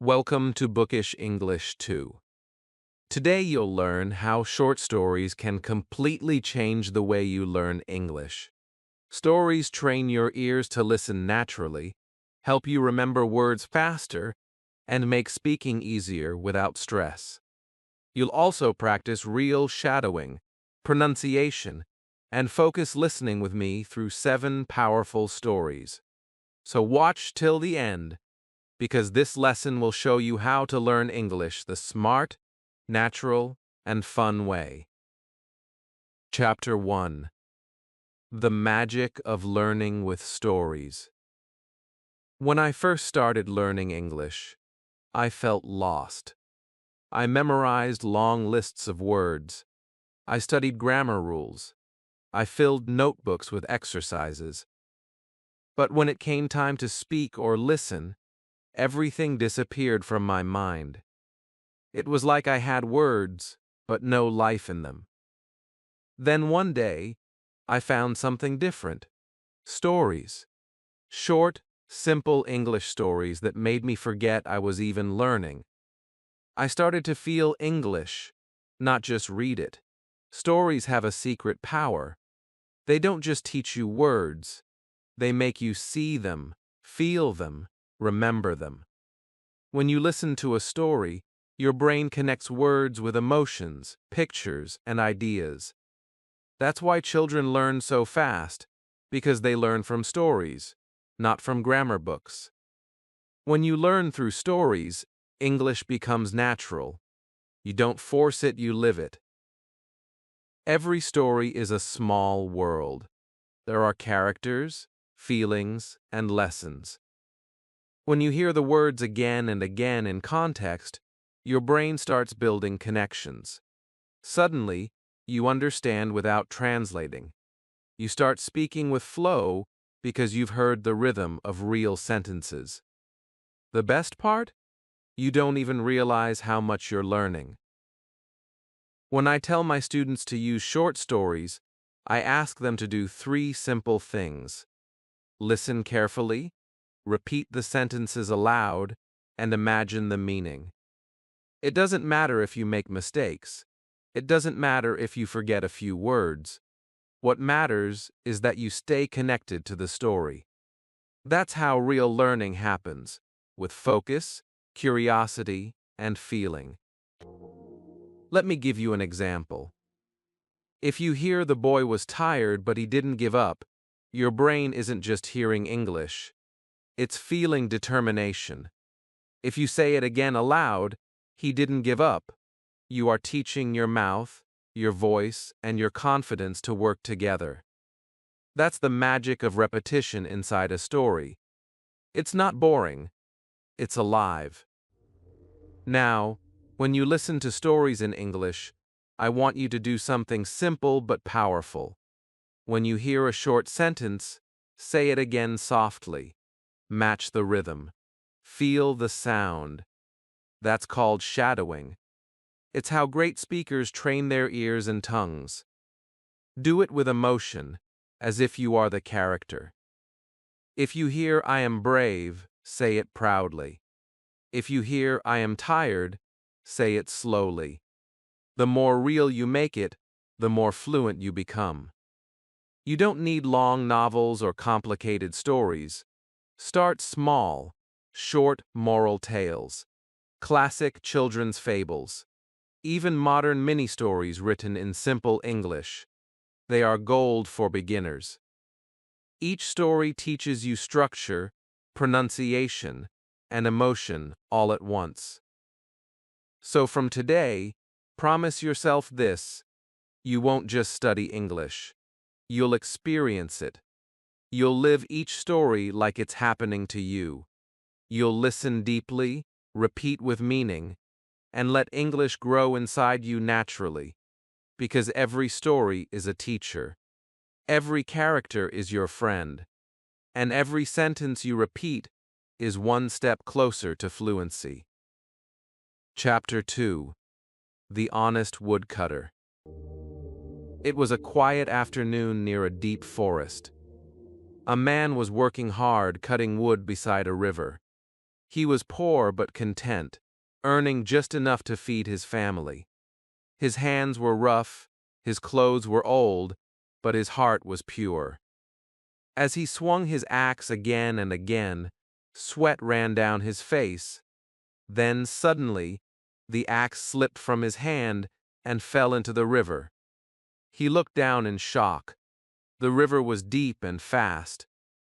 Welcome to Bookish English 2. Today you'll learn how short stories can completely change the way you learn English. Stories train your ears to listen naturally, help you remember words faster, and make speaking easier without stress. You'll also practice real shadowing, pronunciation, and focus listening with me through 7 powerful stories. So watch till the end, because this lesson will show you how to learn English the smart, natural, and fun way. Chapter 1. The Magic of Learning with Stories. When I first started learning English, I felt lost. I memorized long lists of words. I studied grammar rules. I filled notebooks with exercises. But when it came time to speak or listen, everything disappeared from my mind. It was like I had words, but no life in them. Then one day, I found something different. Stories. Short, simple English stories that made me forget I was even learning. I started to feel English, not just read it. Stories have a secret power. They don't just teach you words. They make you see them, feel them, remember them. When you listen to a story, your brain connects words with emotions, pictures, and ideas. That's why children learn so fast, because they learn from stories, not from grammar books. When you learn through stories, English becomes natural. You don't force it, you live it. Every story is a small world. There are characters, feelings, and lessons. When you hear the words again and again in context, your brain starts building connections. Suddenly, you understand without translating. You start speaking with flow because you've heard the rhythm of real sentences. The best part? You don't even realize how much you're learning. When I tell my students to use short stories, I ask them to do 3 simple things. Listen carefully, repeat the sentences aloud, and imagine the meaning. It doesn't matter if you make mistakes. It doesn't matter if you forget a few words. What matters is that you stay connected to the story. That's how real learning happens, with focus, curiosity, and feeling. Let me give you an example. If you hear the boy was tired but he didn't give up, your brain isn't just hearing English. It's feeling determination. If you say it again aloud, he didn't give up. You are teaching your mouth, your voice, and your confidence to work together. That's the magic of repetition inside a story. It's not boring. It's alive. Now, when you listen to stories in English, I want you to do something simple but powerful. When you hear a short sentence, say it again softly. Match the rhythm. Feel the sound. That's called shadowing. It's how great speakers train their ears and tongues. Do it with emotion, as if you are the character. If you hear "I am brave," say it proudly. If you hear "I am tired," say it slowly. The more real you make it, the more fluent you become. You don't need long novels or complicated stories. Start small, short moral tales, classic children's fables, even modern mini-stories written in simple English. They are gold for beginners. Each story teaches you structure, pronunciation, and emotion all at once. So from today, promise yourself this: you won't just study English. You'll experience it. You'll live each story like it's happening to you. You'll listen deeply, repeat with meaning, and let English grow inside you naturally, because every story is a teacher. Every character is your friend, and every sentence you repeat is one step closer to fluency. Chapter 2. The Honest Woodcutter. It was a quiet afternoon near a deep forest. A man was working hard cutting wood beside a river. He was poor but content, earning just enough to feed his family. His hands were rough, his clothes were old, but his heart was pure. As he swung his axe again and again, sweat ran down his face. Then, suddenly, the axe slipped from his hand and fell into the river. He looked down in shock. The river was deep and fast.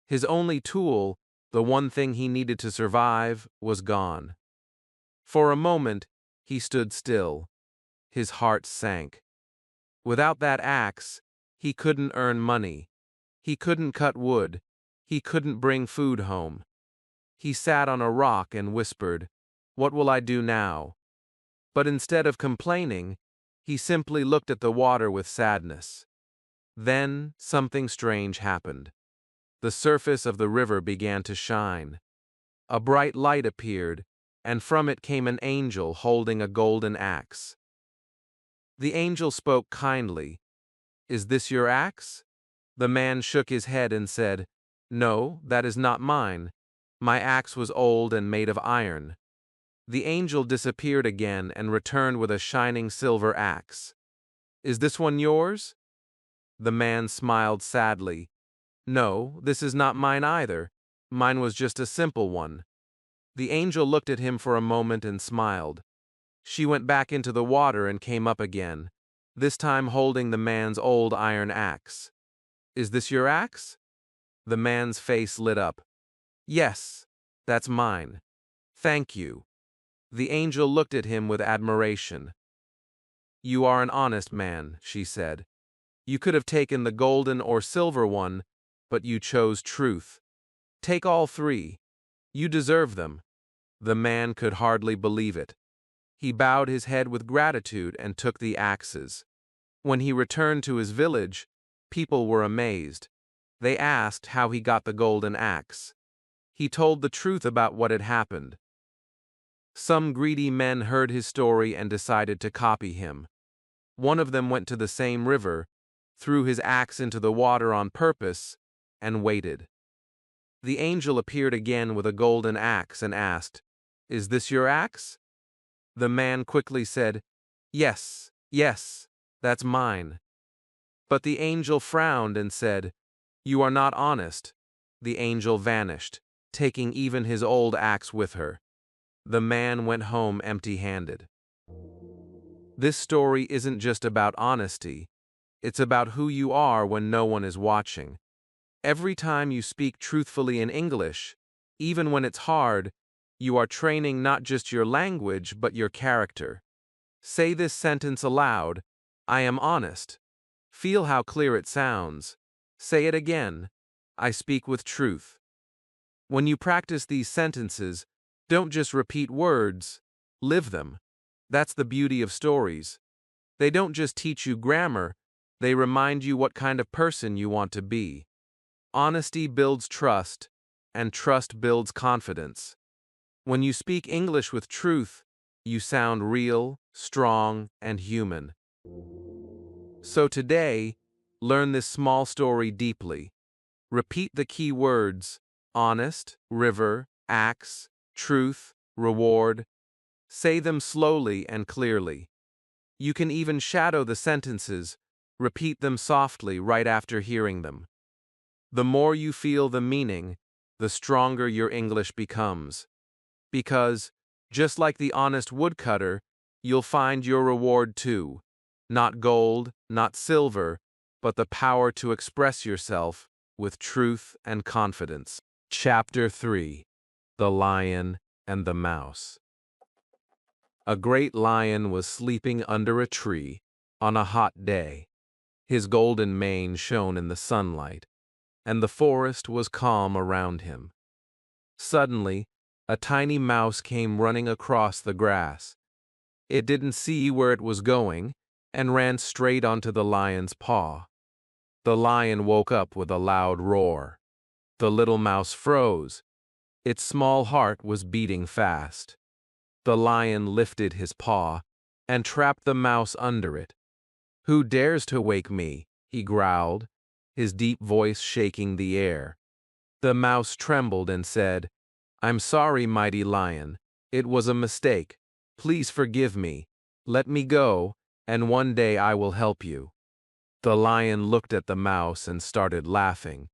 His only tool, the one thing he needed to survive, was gone. For a moment, he stood still. His heart sank. Without that axe, he couldn't earn money. He couldn't cut wood. He couldn't bring food home. He sat on a rock and whispered, "What will I do now?" But instead of complaining, he simply looked at the water with sadness. Then something strange happened. The surface of the river began to shine. A bright light appeared, and from it came an angel holding a golden axe. The angel spoke kindly. "Is this your axe?" The man shook his head and said, "No, that is not mine. My axe was old and made of iron." The angel disappeared again and returned with a shining silver axe. "Is this one yours?" The man smiled sadly. "No, this is not mine either. Mine was just a simple one." The angel looked at him for a moment and smiled. She went back into the water and came up again, this time holding the man's old iron axe. "Is this your axe?" The man's face lit up. "Yes, that's mine. Thank you." The angel looked at him with admiration. "You are an honest man," she said. "You could have taken the golden or silver one, but you chose truth. Take all three. You deserve them." The man could hardly believe it. He bowed his head with gratitude and took the axes. When he returned to his village, people were amazed. They asked how he got the golden axe. He told the truth about what had happened. Some greedy men heard his story and decided to copy him. One of them went to the same river, threw his axe into the water on purpose, and waited. The angel appeared again with a golden axe and asked, "Is this your axe?" The man quickly said, "Yes, yes, that's mine." But the angel frowned and said, "You are not honest." The angel vanished, taking even his old axe with her. The man went home empty-handed. This story isn't just about honesty. It's about who you are when no one is watching. Every time you speak truthfully in English, even when it's hard, you are training not just your language but your character. Say this sentence aloud: "I am honest." Feel how clear it sounds. Say it again: "I speak with truth." When you practice these sentences, don't just repeat words, live them. That's the beauty of stories. They don't just teach you grammar, they remind you what kind of person you want to be. Honesty builds trust, and trust builds confidence. When you speak English with truth, you sound real, strong, and human. So today, learn this small story deeply. Repeat the key words: honest, river, axe, truth, reward. Say them slowly and clearly. You can even shadow the sentences, repeat them softly right after hearing them. The more you feel the meaning, the stronger your English becomes. Because, just like the honest woodcutter, you'll find your reward too. Not gold, not silver, but the power to express yourself with truth and confidence. Chapter 3: The Lion and the Mouse. A great lion was sleeping under a tree on a hot day. His golden mane shone in the sunlight, and the forest was calm around him. Suddenly, a tiny mouse came running across the grass. It didn't see where it was going and ran straight onto the lion's paw. The lion woke up with a loud roar. The little mouse froze. Its small heart was beating fast. The lion lifted his paw and trapped the mouse under it. "Who dares to wake me?" he growled, his deep voice shaking the air. The mouse trembled and said, "I'm sorry, mighty lion. It was a mistake. Please forgive me. Let me go, and one day I will help you." The lion looked at the mouse and started laughing.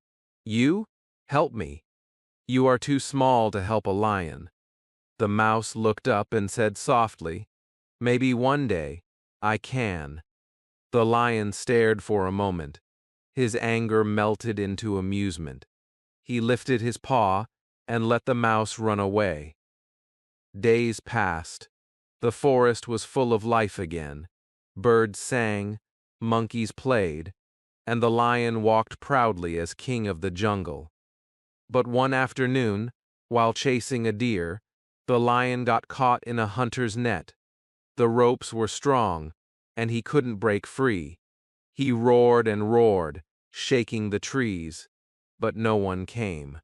"You? Help me? You are too small to help a lion." The mouse looked up and said softly, "Maybe one day I can." The lion stared for a moment. His anger melted into amusement. He lifted his paw and let the mouse run away. Days passed. The forest was full of life again. Birds sang, monkeys played, and the lion walked proudly as king of the jungle. But one afternoon, while chasing a deer, the lion got caught in a hunter's net. The ropes were strong, and he couldn't break free. He roared and roared, shaking the trees, but no one came.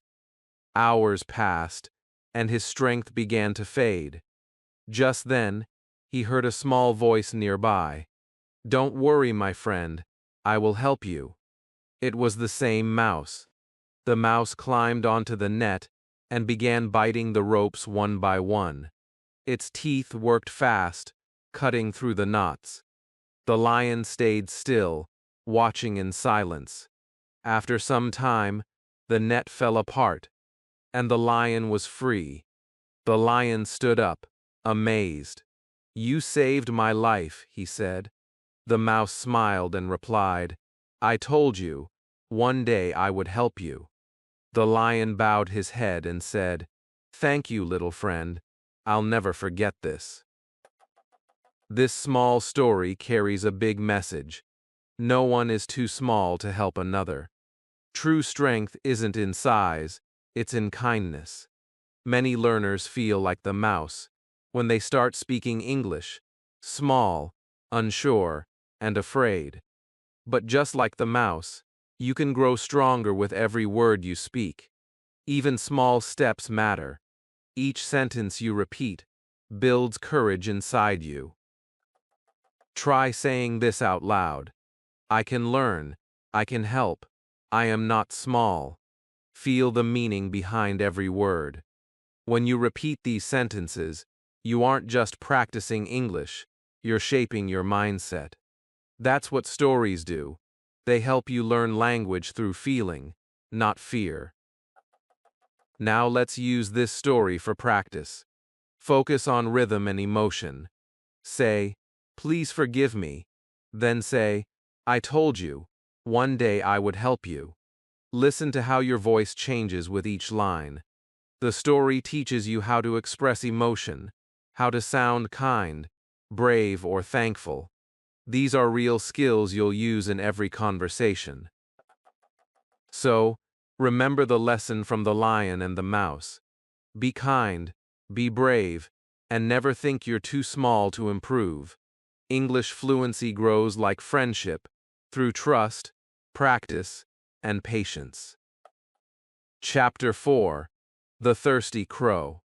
Hours passed, and his strength began to fade. Just then, he heard a small voice nearby. "Don't worry, my friend. I will help you." It was the same mouse. The mouse climbed onto the net and began biting the ropes one by one. Its teeth worked fast, cutting through the knots. The lion stayed still, watching in silence. After some time, the net fell apart, and the lion was free. The lion stood up, amazed. "You saved my life," he said. The mouse smiled and replied, "I told you, one day I would help you." The lion bowed his head and said, "Thank you, little friend. I'll never forget this." This small story carries a big message. No one is too small to help another. True strength isn't in size, it's in kindness. Many learners feel like the mouse when they start speaking English, small, unsure, and afraid. But just like the mouse, you can grow stronger with every word you speak. Even small steps matter. Each sentence you repeat builds courage inside you. Try saying this out loud. I can learn. I can help. I am not small. Feel the meaning behind every word. When you repeat these sentences, you aren't just practicing English, you're shaping your mindset. That's what stories do. They help you learn language through feeling, not fear. Now let's use this story for practice. Focus on rhythm and emotion. Say, "Please forgive me." Then say, "I told you, one day I would help you." Listen to how your voice changes with each line. The story teaches you how to express emotion, how to sound kind, brave, or thankful. These are real skills you'll use in every conversation. So, remember the lesson from the lion and the mouse. Be kind, be brave, and never think you're too small to improve. English fluency grows like friendship, through trust, practice, and patience. Chapter 4. The Thirsty Crow.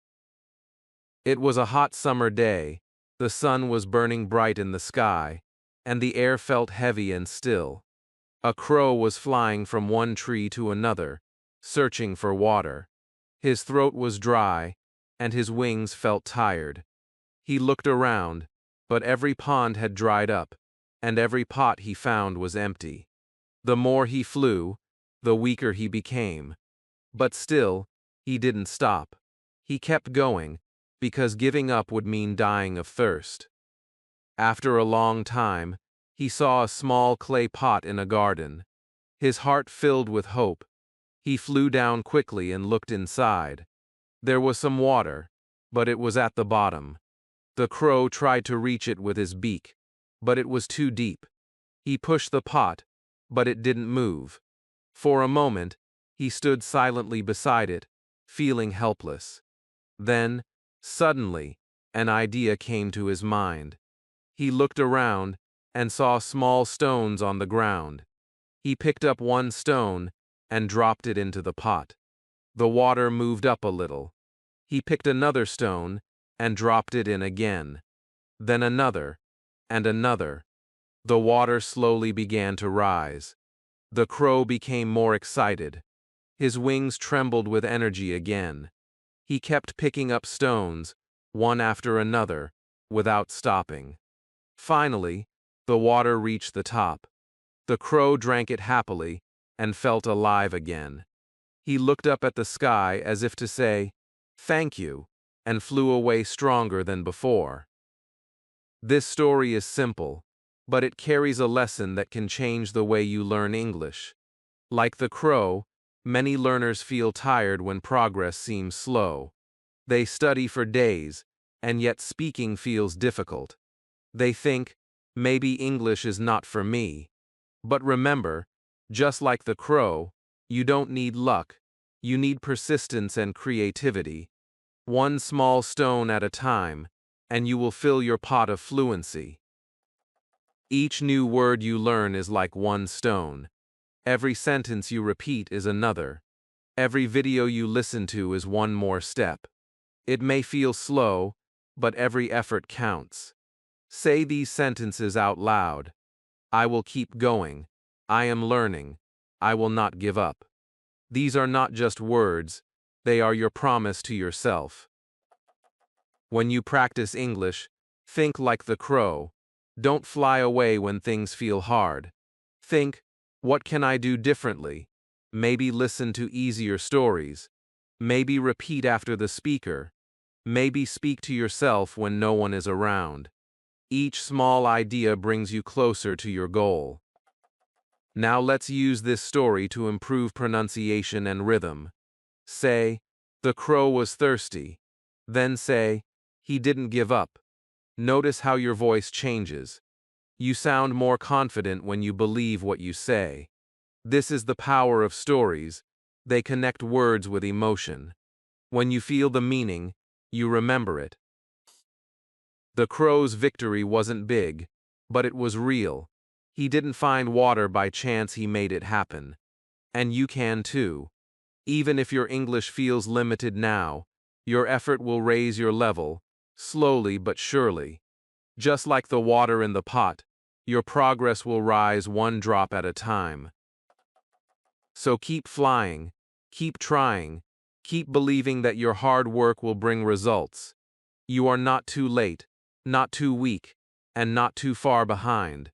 It was a hot summer day, the sun was burning bright in the sky, and the air felt heavy and still. A crow was flying from one tree to another, searching for water. His throat was dry, and his wings felt tired. He looked around, but every pond had dried up, and every pot he found was empty. The more he flew, the weaker he became. But still, he didn't stop. He kept going, because giving up would mean dying of thirst. After a long time, he saw a small clay pot in a garden. His heart filled with hope. He flew down quickly and looked inside. There was some water, but it was at the bottom. The crow tried to reach it with his beak, but it was too deep. He pushed the pot, but it didn't move. For a moment, he stood silently beside it, feeling helpless. Then, suddenly, an idea came to his mind. He looked around and saw small stones on the ground. He picked up one stone and dropped it into the pot. The water moved up a little. He picked another stone and dropped it in again. Then another, and another. The water slowly began to rise. The crow became more excited. His wings trembled with energy again. He kept picking up stones, one after another, without stopping. Finally, the water reached the top. The crow drank it happily and felt alive again. He looked up at the sky as if to say, "Thank you," and flew away stronger than before. This story is simple, but it carries a lesson that can change the way you learn English. Like the crow, many learners feel tired when progress seems slow. They study for days, and yet speaking feels difficult. They think, maybe English is not for me. But remember, just like the crow, you don't need luck, you need persistence and creativity. One small stone at a time, and you will fill your pot of fluency. Each new word you learn is like one stone. Every sentence you repeat is another. Every video you listen to is one more step. It may feel slow, but every effort counts. Say these sentences out loud. I will keep going. I am learning. I will not give up. These are not just words, they are your promise to yourself. When you practice English, think like the crow. Don't fly away when things feel hard. Think, what can I do differently? Maybe listen to easier stories. Maybe repeat after the speaker. Maybe speak to yourself when no one is around. Each small idea brings you closer to your goal. Now let's use this story to improve pronunciation and rhythm. Say, the crow was thirsty. Then say, he didn't give up. Notice how your voice changes. You sound more confident when you believe what you say. This is the power of stories. They connect words with emotion. When you feel the meaning, you remember it. The crow's victory wasn't big, but it was real. He didn't find water by chance, he made it happen. And you can too. Even if your English feels limited now, your effort will raise your level, slowly but surely. Just like the water in the pot, your progress will rise one drop at a time. So keep flying, keep trying, keep believing that your hard work will bring results. You are not too late, not too weak, and not too far behind.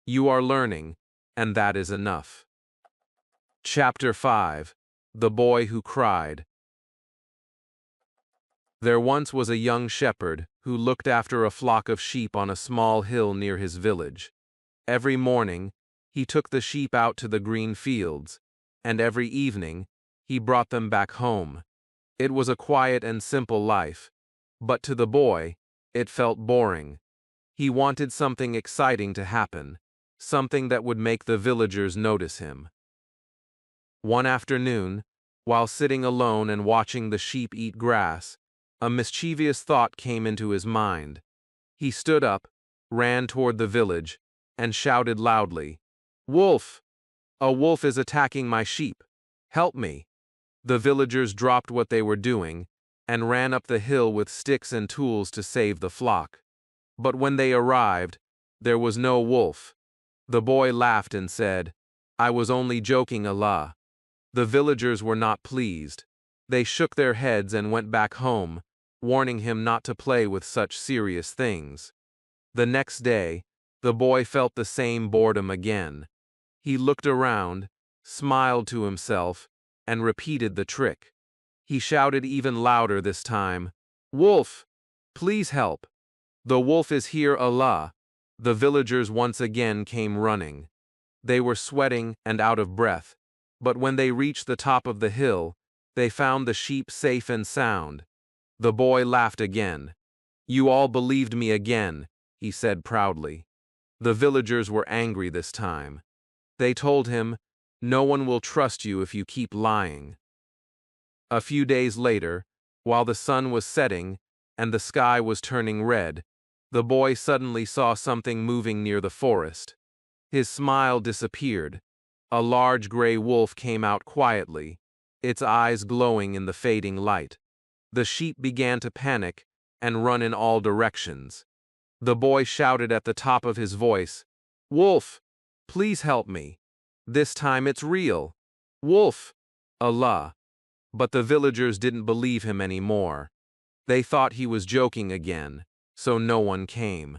You are learning, and that is enough. Chapter 5: The Boy Who Cried. There once was a young shepherd who looked after a flock of sheep on a small hill near his village. Every morning, he took the sheep out to the green fields, and every evening, he brought them back home. It was a quiet and simple life, but to the boy, it felt boring. He wanted something exciting to happen, something that would make the villagers notice him. One afternoon, while sitting alone and watching the sheep eat grass, a mischievous thought came into his mind. He stood up, ran toward the village, and shouted loudly, "Wolf! A wolf is attacking my sheep! Help me!" The villagers dropped what they were doing and ran up the hill with sticks and tools to save the flock. But when they arrived, there was no wolf. The boy laughed and said, "I was only joking, Allah." The villagers were not pleased. They shook their heads and went back home, warning him not to play with such serious things. The next day, the boy felt the same boredom again. He looked around, smiled to himself, and repeated the trick. He shouted even louder this time, "Wolf! Please help! The wolf is here, Allah!" The villagers once again came running. They were sweating and out of breath, but when they reached the top of the hill, they found the sheep safe and sound. The boy laughed again. "You all believed me again," he said proudly. The villagers were angry this time. They told him, "No one will trust you if you keep lying." A few days later, while the sun was setting and the sky was turning red, the boy suddenly saw something moving near the forest. His smile disappeared. A large gray wolf came out quietly, its eyes glowing in the fading light. The sheep began to panic and run in all directions. The boy shouted at the top of his voice, "Wolf, please help me. This time it's real. Wolf, Allah." But the villagers didn't believe him anymore. They thought he was joking again, so no one came.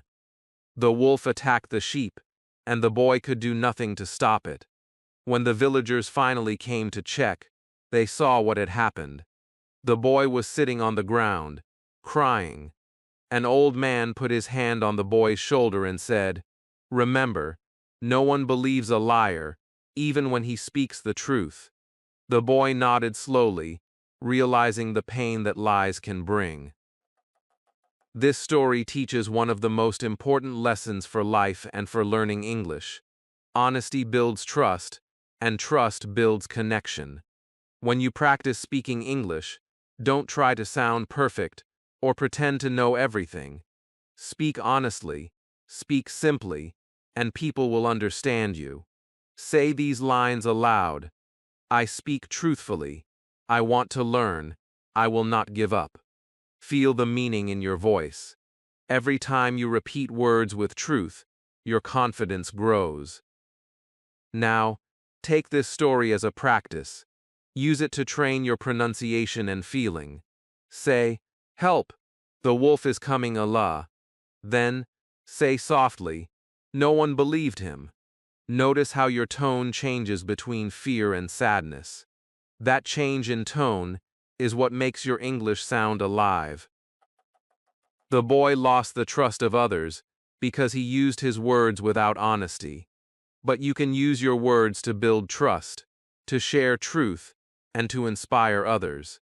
The wolf attacked the sheep, and the boy could do nothing to stop it. When the villagers finally came to check, they saw what had happened. The boy was sitting on the ground, crying. An old man put his hand on the boy's shoulder and said, "Remember, no one believes a liar, even when he speaks the truth." The boy nodded slowly, realizing the pain that lies can bring. This story teaches one of the most important lessons for life and for learning English. Honesty builds trust, and trust builds connection. When you practice speaking English, don't try to sound perfect or pretend to know everything. Speak honestly, speak simply, and people will understand you. Say these lines aloud. I speak truthfully. I want to learn. I will not give up. Feel the meaning in your voice. Every time you repeat words with truth, your confidence grows. Now, take this story as a practice. Use it to train your pronunciation and feeling. Say, "Help! The wolf is coming, Allah." Then, say softly, "No one believed him." Notice how your tone changes between fear and sadness. That change in tone is what makes your English sound alive. The boy lost the trust of others because he used his words without honesty. But you can use your words to build trust, to share truth, and to inspire others.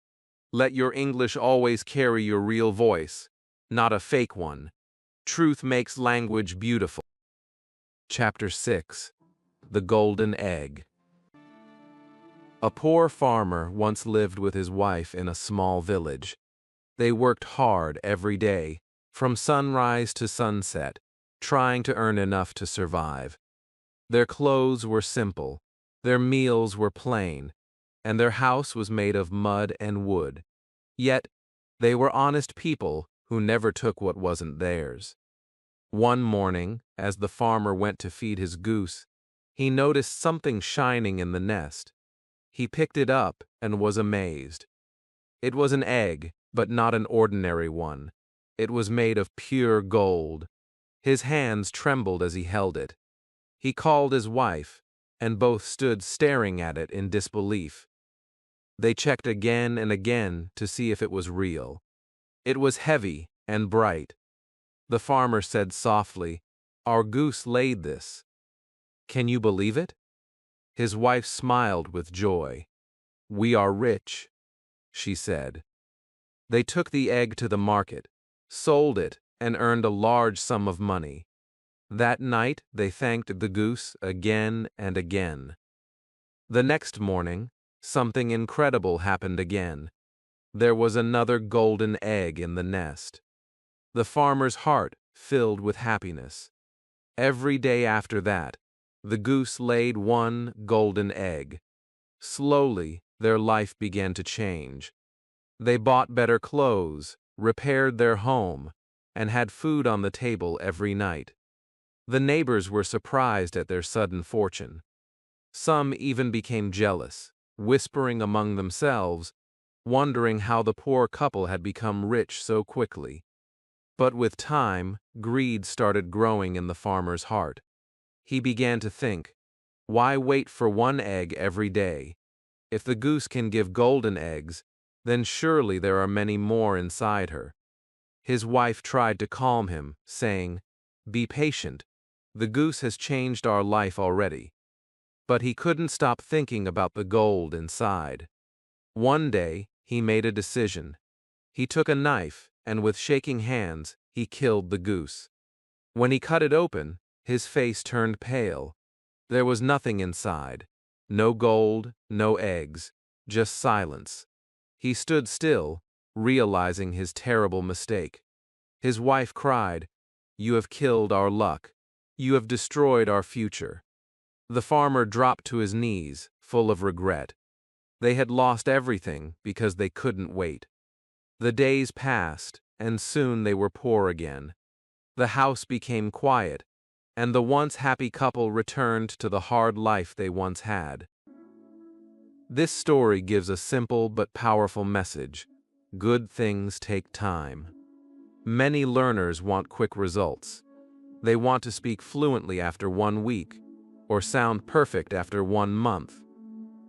Let your English always carry your real voice, not a fake one. Truth makes language beautiful. Chapter 6. The Golden Egg. A poor farmer once lived with his wife in a small village. They worked hard every day, from sunrise to sunset, trying to earn enough to survive. Their clothes were simple, their meals were plain, and their house was made of mud and wood. Yet, they were honest people who never took what wasn't theirs. One morning, as the farmer went to feed his goose, he noticed something shining in the nest. He picked it up and was amazed. It was an egg, but not an ordinary one. It was made of pure gold. His hands trembled as he held it. He called his wife, and both stood staring at it in disbelief. They checked again and again to see if it was real. It was heavy and bright. The farmer said softly, "Our goose laid this. Can you believe it?" His wife smiled with joy. "We are rich," she said. They took the egg to the market, sold it, and earned a large sum of money. That night they thanked the goose again and again. The next morning, something incredible happened again. There was another golden egg in the nest. The farmer's heart filled with happiness. Every day after that, the goose laid one golden egg. Slowly, their life began to change. They bought better clothes, repaired their home, and had food on the table every night. The neighbors were surprised at their sudden fortune. Some even became jealous, whispering among themselves, wondering how the poor couple had become rich so quickly. But with time, greed started growing in the farmer's heart. He began to think, why wait for one egg every day? If the goose can give golden eggs, then surely there are many more inside her. His wife tried to calm him, saying, "Be patient. The goose has changed our life already." But he couldn't stop thinking about the gold inside. One day, he made a decision. He took a knife, and with shaking hands, he killed the goose. When he cut it open, his face turned pale. There was nothing inside. No gold, no eggs, just silence. He stood still, realizing his terrible mistake. His wife cried, "You have killed our luck. You have destroyed our future." The farmer dropped to his knees, full of regret. They had lost everything because they couldn't wait. The days passed, and soon they were poor again. The house became quiet, and the once happy couple returned to the hard life they once had. This story gives a simple but powerful message. Good things take time. Many learners want quick results. They want to speak fluently after 1 week, or sound perfect after 1 month.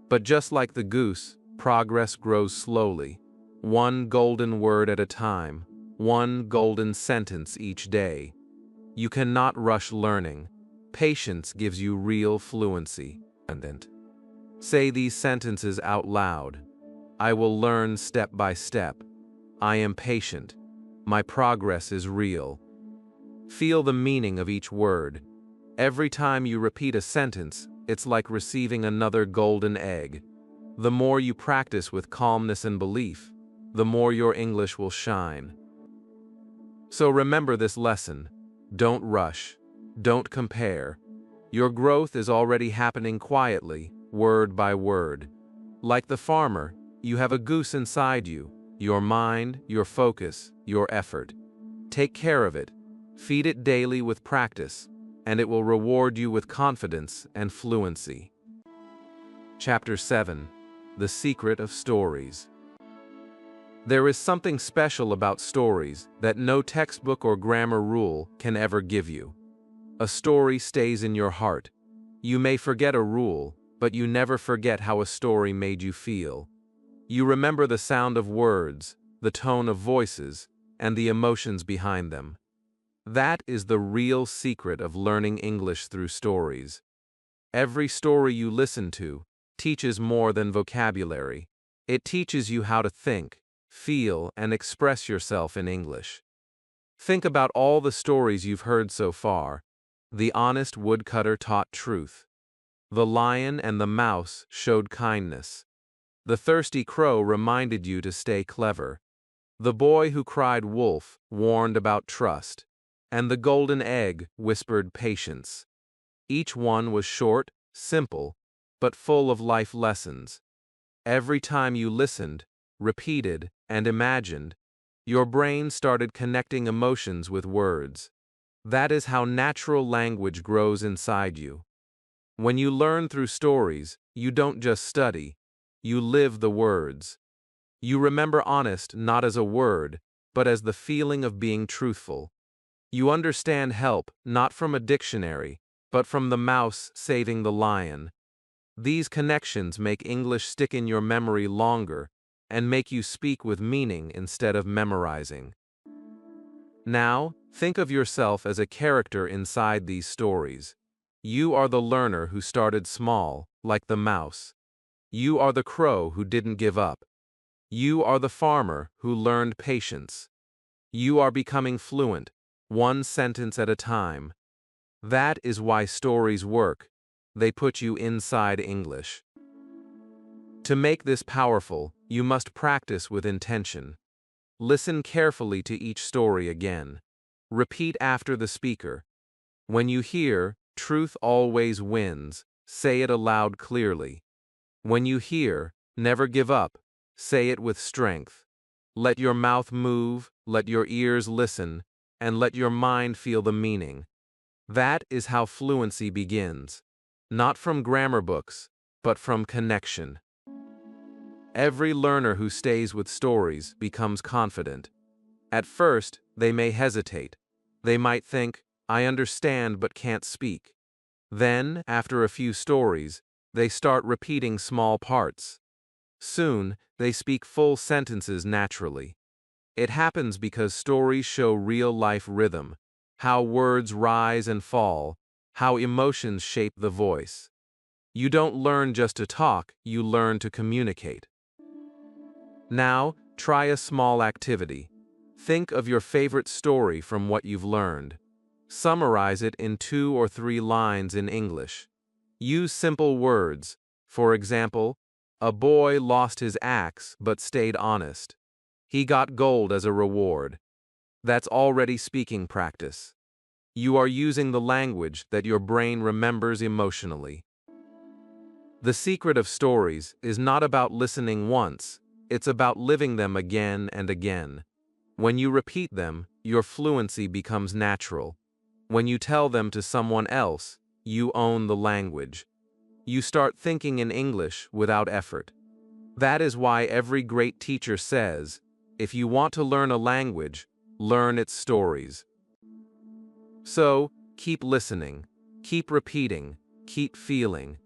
But just like the goose, progress grows slowly, one golden word at a time, one golden sentence each day. You cannot rush learning. Patience gives you real fluency. Say these sentences out loud. I will learn step by step. I am patient. My progress is real. Feel the meaning of each word. Every time you repeat a sentence, it's like receiving another golden egg. The more you practice with calmness and belief, the more your English will shine. So remember this lesson. Don't rush. Don't compare. Your growth is already happening quietly, word by word. Like the farmer, you have a goose inside you, your mind, your focus, your effort. Take care of it. Feed it daily with practice, and it will reward you with confidence and fluency. Chapter 7. The Secret of Stories. There is something special about stories that no textbook or grammar rule can ever give you. A story stays in your heart. You may forget a rule, but you never forget how a story made you feel. You remember the sound of words, the tone of voices, and the emotions behind them. That is the real secret of learning English through stories. Every story you listen to teaches more than vocabulary. It teaches you how to think, feel, and express yourself in English. Think about all the stories you've heard so far. The honest woodcutter taught truth. The lion and the mouse showed kindness. The thirsty crow reminded you to stay clever. The boy who cried wolf warned about trust. And the golden egg whispered patience. Each one was short, simple, but full of life lessons. Every time you listened, repeated, and imagined, your brain started connecting emotions with words. That is how natural language grows inside you. When you learn through stories, you don't just study, you live the words. You remember honest not as a word, but as the feeling of being truthful. You understand help not from a dictionary, but from the mouse saving the lion. These connections make English stick in your memory longer and make you speak with meaning instead of memorizing. Now, think of yourself as a character inside these stories. You are the learner who started small, like the mouse. You are the crow who didn't give up. You are the farmer who learned patience. You are becoming fluent, one sentence at a time. That is why stories work. They put you inside English. To make this powerful, you must practice with intention. Listen carefully to each story again. Repeat after the speaker. When you hear, truth always wins, say it aloud clearly. When you hear, never give up, say it with strength. Let your mouth move, let your ears listen, and let your mind feel the meaning. That is how fluency begins. Not from grammar books, but from connection. Every learner who stays with stories becomes confident. At first, they may hesitate. They might think, I understand but can't speak. Then, after a few stories, they start repeating small parts. Soon, they speak full sentences naturally. It happens because stories show real-life rhythm, how words rise and fall, how emotions shape the voice. You don't learn just to talk, you learn to communicate. Now, try a small activity. Think of your favorite story from what you've learned. Summarize it in 2 or 3 lines in English. Use simple words. For example, a boy lost his axe but stayed honest. He got gold as a reward. That's already speaking practice. You are using the language that your brain remembers emotionally. The secret of stories is not about listening once, it's about living them again and again. When you repeat them, your fluency becomes natural. When you tell them to someone else, you own the language. You start thinking in English without effort. That is why every great teacher says, if you want to learn a language, learn its stories. So, keep listening, keep repeating, keep feeling.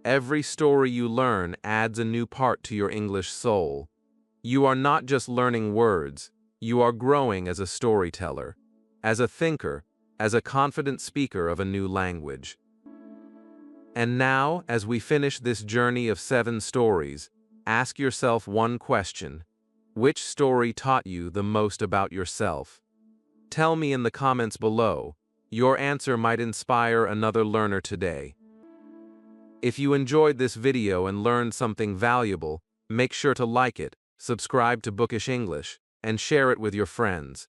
Every story you learn adds a new part to your English soul. You are not just learning words, you are growing as a storyteller, as a thinker, as a confident speaker of a new language. And now, as we finish this journey of 7 stories, ask yourself one question. Which story taught you the most about yourself? Tell me in the comments below. Your answer might inspire another learner today. If you enjoyed this video and learned something valuable, make sure to like it, subscribe to Bookish English, and share it with your friends.